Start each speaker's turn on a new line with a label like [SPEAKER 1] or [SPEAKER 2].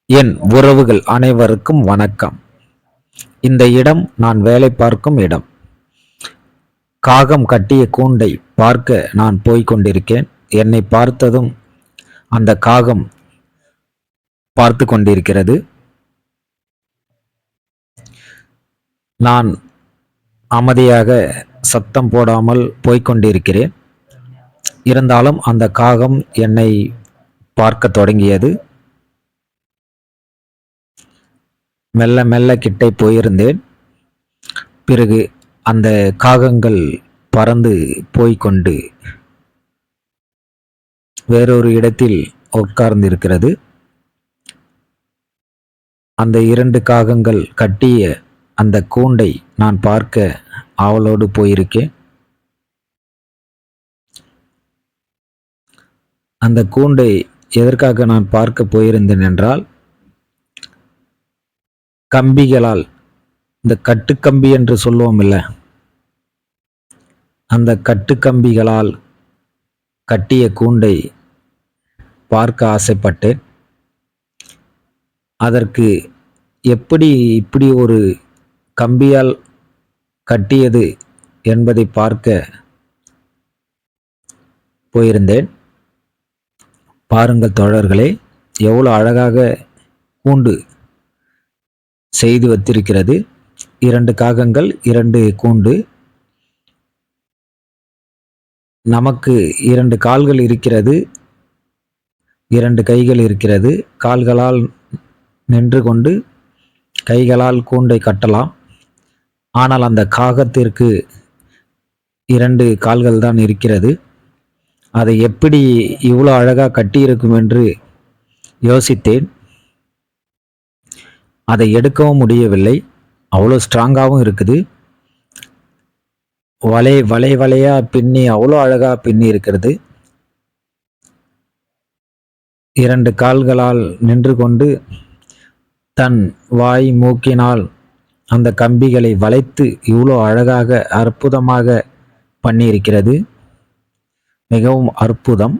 [SPEAKER 1] என் உறவுகள் அனைவருக்கும் வணக்கம். இந்த இடம் நான் வேலை பார்க்கும் இடம். காகம் கட்டிய கூண்டை பார்க்க நான் போய்க் கொண்டிருக்கேன். என்னை பார்த்ததும் அந்த காகம் பார்த்து கொண்டிருக்கிறது. நான் அமைதியாக சத்தம் போடாமல் போய்க் கொண்டிருக்கிறேன். இருந்தாலும் அந்த காகம் என்னை பார்க்க தொடங்கியது. மெல்ல மெல்ல கிட்டே போயிருந்தேன். பிறகு அந்த காகங்கள் பறந்து போய்கொண்டு வேறொரு இடத்தில் உட்கார்ந்திருக்கிறது. அந்த 2 காகங்கள் கட்டிய அந்த கூண்டை நான் பார்க்க ஆவலோடு போயிருக்கேன். அந்த கூண்டை எதற்காக நான் பார்க்க போயிருந்தேன் என்றால், கம்பிகளால், இந்த கட்டுக்கம்பி என்று சொல்லுவோம் இல்ல, அந்த கட்டுக்கம்பிகளால் கட்டிய கூண்டை பார்க்க ஆசைப்பட்டேன். அதற்கு எப்படி இப்படி ஒரு கம்பியால் கட்டியது என்பதை பார்க்க போயிருந்தேன். பாருங்கள் தோழர்களே, எவ்வளவு அழகாக கூண்டு செய்து வைத்திருக்கிறது. 2 காகங்கள், 2 கூண்டு. நமக்கு 2 கால்கள் இருக்கிறது, 2 கைகள் இருக்கிறது. கால்களால் நின்று கொண்டு கைகளால் கூண்டை கட்டலாம். ஆனால் அந்த காகத்திற்கு 2 கால்கள் தான் இருக்கிறது. அதை எப்படி இவ்வளோ அழகாக கட்டியிருக்கும் என்று யோசித்தேன். அதை எடுக்கவும் முடியவில்லை. அவ்வளோ ஸ்ட்ராங்காகவும் இருக்குது. வலையா பின்னி அவ்வளோ அழகா பின்னி இருக்கிறது. 2 கால்களால் நின்று கொண்டு தன் வாய் மூக்கினால் அந்த கம்பிகளை வளைத்து இவ்வளோ அழகாக அற்புதமாக பண்ணியிருக்கிறது. மிகவும் அற்புதம்.